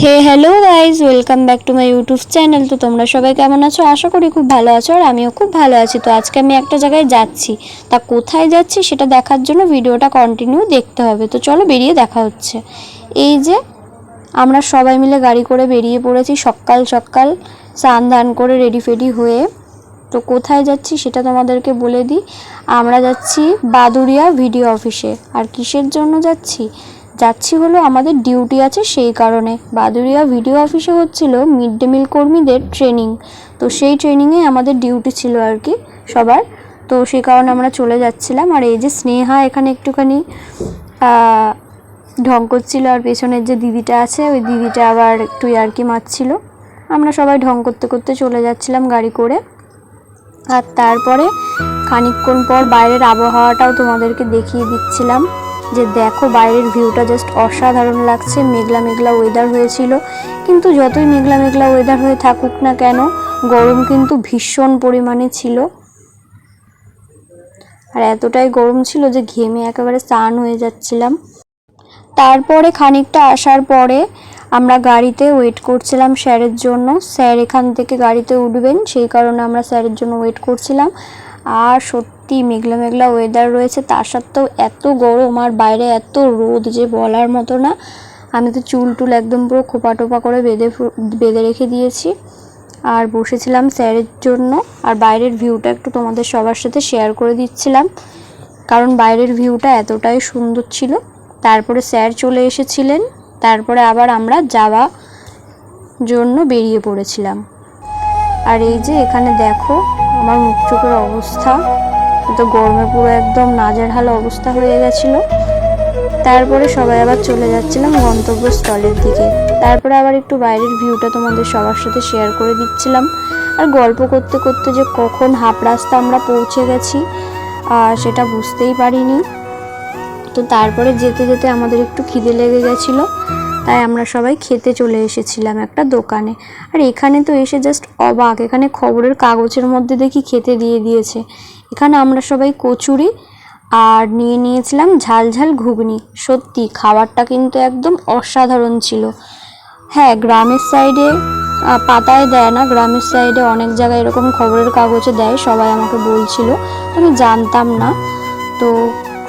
Hello guys welcome back to my YouTube channel. तो तुम्हारा सबाई केमन आछो? आशा करी खूब भालो आछो और आमिও खूब भालो आछि। तो आज के आमि एकटा जायगाय जाচ্ছি, ता कोथाय जाচ্ছি सेटा देखार जोन्नो भिडियोटा कन्टिन्यू देखते होबे। तो चलो बेरिये देखा होच्छे। এই যে আমরা সবাই মিলে গাড়ি করে বেরিয়ে পড়েছি সকাল সকাল স্নান ধান করে রেডি ফেডি হয়ে। তো কোথায় যাচ্ছি সেটা তোমাদেরকে বলে দিই। আমরা যাচ্ছি বাদুড়িয়া ভিডিও অফিসে। আর কিসের জন্য যাচ্ছি হলো আমাদের ডিউটি আছে সেই কারণে। বাদুড়িয়া ভিডিও অফিসে হচ্ছিল মিড ডে মিল কর্মীদের ট্রেনিং। তো সেই ট্রেনিংয়ে আমাদের ডিউটি ছিল আর কি সবার। তো সেই কারণে আমরা চলে যাচ্ছিলাম। আর এই যে স্নেহা এখানে একটুখানি ঢং করছিল, আর পেছনের যে দিদিটা আছে ওই দিদিটা আবার একটু ইয়ার্কি মারছিল। আমরা সবাই ঢং করতে করতে চলে যাচ্ছিলাম গাড়ি করে। আর তারপরে খানিকক্ষণ পর বাইরের আবহাওয়াটাও তোমাদেরকে দেখিয়ে দিচ্ছিলাম যে দেখো বাইরের ভিউটা জাস্ট অসাধারণ লাগছে। মেঘলা মেঘলা ওয়েদার হয়েছিল, কিন্তু যতই মেঘলা মেঘলা ওয়েদার হয়ে থাকুক না কেন গরম কিন্তু ভীষণ পরিমাণে ছিল। আর এতটাই গরম ছিল যে ঘেমে একেবারে স্নান হয়ে যাচ্ছিলাম। তারপরে খানিকটা আসার পরে আমরা গাড়িতে ওয়েট করছিলাম স্যারের জন্য। স্যার এখান থেকে গাড়িতে উঠবেন, সেই কারণে আমরা স্যারের জন্য ওয়েট করছিলাম। আর সত্যি মেঘলা মেঘলা ওয়েদার রয়েছে, তার সত্ত্বেও এত গরম আর বাইরে এত রোদ যে বলার মতো না। আমি তো চুল টুল একদম পুরো খোপা টোপা করে বেঁধে রেখে দিয়েছি আর বসেছিলাম স্যারের জন্য। আর বাইরের ভিউটা একটু তোমাদের সবার সাথে শেয়ার করে দিচ্ছিলাম, কারণ বাইরের ভিউটা এতটাই সুন্দর ছিল। তারপরে স্যার চলে এসেছিলেন, তারপরে আবার আমরা যাওয়া জন্য বেরিয়ে পড়েছিলাম। আর এই যে এখানে দেখো আমার মুখ চোখের অবস্থা, তো গরমে পুরো একদম নাজেহাল অবস্থা হয়ে গেছিলো। তারপরে সবাই আবার চলে যাচ্ছিলাম গন্তব্যস্থলের দিকে। তারপরে আবার একটু বাইরের ভিউটা তোমাদের সবার সাথে শেয়ার করে দিচ্ছিলাম। আর গল্প করতে করতে যে কখন হাফ রাস্তা আমরা পৌঁছে গেছি সেটা বুঝতেই পারিনি। তো তারপরে যেতে যেতে আমাদের একটু খিদে লেগে গেছিলো, তাই আমরা সবাই খেতে চলে এসেছিলাম একটা দোকানে। আর এখানে তো এসে জাস্ট অবাক, এখানে খবরের কাগজের মধ্যে দেখি খেতে দিয়ে দিয়েছে। এখানে আমরা সবাই কচুরি আর নিয়েছিলাম ঝাল ঝাল ঘুগনি। সত্যি খাবারটা কিন্তু একদম অসাধারণ ছিল। হ্যাঁ, গ্রামের সাইডে পাতায় দেয় না, গ্রামের সাইডে অনেক জায়গায় এরকম খবরের কাগজে দেয়, সবাই আমাকে বলছিল, আমি জানতাম না। তো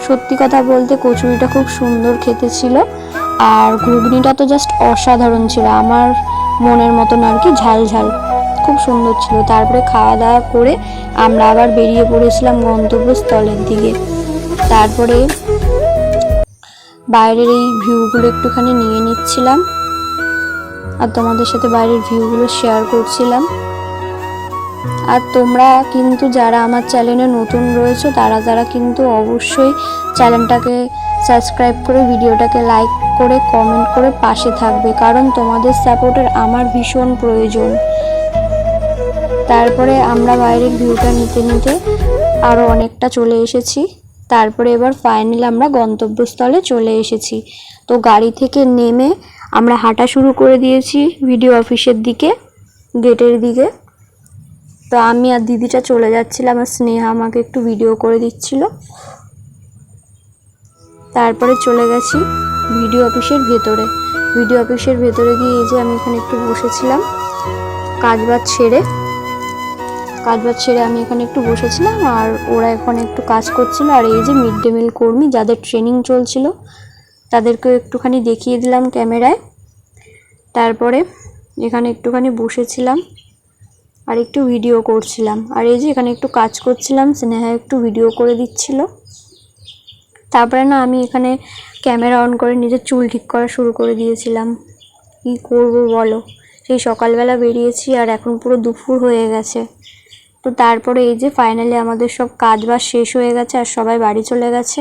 সত্যি কথা বলতে কচুরিটা খুব সুন্দর খেতে ছিল, আর ঘুগনিটা তো জাস্ট অসাধারণ ছিল, আমার মনের মতন আর কি, ঝাল ঝাল খুব সুন্দর ছিল। তারপরে খাওয়া দাওয়া করে আমরা আবার বেরিয়ে পড়েছিলাম গন্তব্যস্থলের দিকে। তারপরে বাইরের এই ভিউগুলো একটুখানি নিয়ে নিচ্ছিলাম আর তোমাদের সাথে বাইরের ভিউগুলো শেয়ার করছিলাম। আর তোমরা কিন্তু যারা আমার চ্যানেলে নতুন রয়েছো তারা কিন্তু অবশ্যই চ্যানেলটাকে সাবস্ক্রাইব করে ভিডিওটাকে লাইক করে কমেন্ট করে পাশে থাকবে, কারণ তোমাদের সাপোর্টের আমার ভীষণ প্রয়োজন। তারপরে আমরা বাইরের ভিউটা নিতে নিতে আরও অনেকটা চলে এসেছি। তারপরে এবার ফাইনালি আমরা গন্তব্যস্থলে চলে এসেছি। তো গাড়ি থেকে নেমে আমরা হাঁটা শুরু করে দিয়েছি ভিডিও অফিসের দিকে, গেটের দিকে। তো আমি আর দিদিটা চলে যাচ্ছিলাম, আর স্নেহা আমাকে একটু ভিডিও করে দিচ্ছিল। তারপরে চলে গেছি ভিডিও অফিসের ভেতরে। ভিডিও অফিসের ভেতরে গিয়ে এই যে আমি এখানে একটু বসেছিলাম, কাজবাজ ছেড়ে আমি এখানে একটু বসেছিলাম, আর ওরা এখানে একটু কাজ করছিল। আর এই যে মিড ডে মিল কর্মী যাদের ট্রেনিং চলছিল তাদেরকেও একটুখানি দেখিয়ে দিলাম ক্যামেরায়। তারপরে এখানে একটুখানি বসেছিলাম আর একটু ভিডিও করছিলাম। আর এই যে এখানে একটু কাজ করছিলাম, স্নেহা একটু ভিডিও করে দিচ্ছিল। তারপরে না আমি এখানে ক্যামেরা অন করে নিজের চুল ঠিক করা শুরু করে দিয়েছিলাম। কি করব বলো, সেই সকালবেলা বেরিয়েছি আর এখন পুরো দুপুর হয়ে গেছে। তো তারপরে এই যে ফাইনালি আমাদের সব কাজ বাজ শেষ হয়ে গেছে আর সবাই বাড়ি চলে গেছে।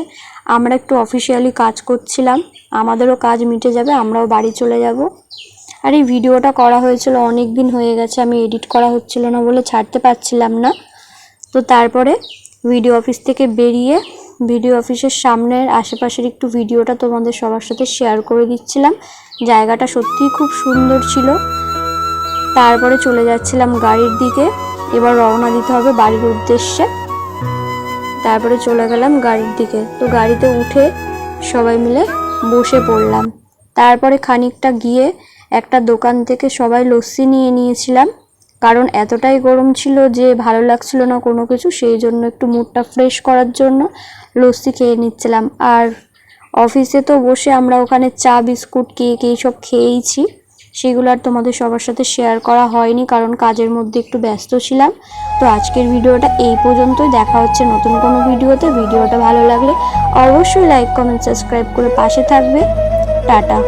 আমরা একটু অফিসিয়ালি কাজ করছিলাম, আমাদেরও কাজ মিটে যাবে, আমরাও বাড়ি চলে যাব। আর এই ভিডিওটা করা হয়েছিল অনেক দিন হয়ে গেছে, আমি এডিট করা হচ্ছিল না বলে ছাড়তে পারছিলাম না। তো তারপরে ভিডিও অফিস থেকে বেরিয়ে ভিডিও অফিসের সামনের আশেপাশের একটু ভিডিওটা তোমাদের সবার সাথে শেয়ার করে দিচ্ছিলাম। জায়গাটা সত্যিই খুব সুন্দর ছিল। তারপরে চলে যাচ্ছিলাম গাড়ির দিকে, এবার রওনা দিতে হবে বাড়ির উদ্দেশ্যে। তারপরে চলে গেলাম গাড়ির দিকে। তো গাড়িতে উঠে সবাই মিলে বসে পড়লাম। তারপরে খানিকটা গিয়ে একটা দোকান থেকে সবাই লস্যি নিয়ে নিয়েছিলাম, কারণ এতটাই গরম ছিল যে ভালো লাগছিল না কোনো কিছু, সেই জন্য একটু মুডটা ফ্রেশ করার জন্য লস্যি খেয়ে নিচ্ছিলাম। আর অফিসে তো বসে আমরা ওখানে চা বিস্কুট কেক এইসব খেয়েইছি, সেগুলো আর তোমাদের সবার সাথে শেয়ার করা হয়নি কারণ কাজের মধ্যে একটু ব্যস্ত ছিলাম। তো আজকের ভিডিওটা এই পর্যন্তই, দেখা হচ্ছে নতুন কোনো ভিডিওতে। ভিডিওটা ভালো লাগলে অবশ্যই লাইক কমেন্ট সাবস্ক্রাইব করে পাশে থাকবে। টাটা।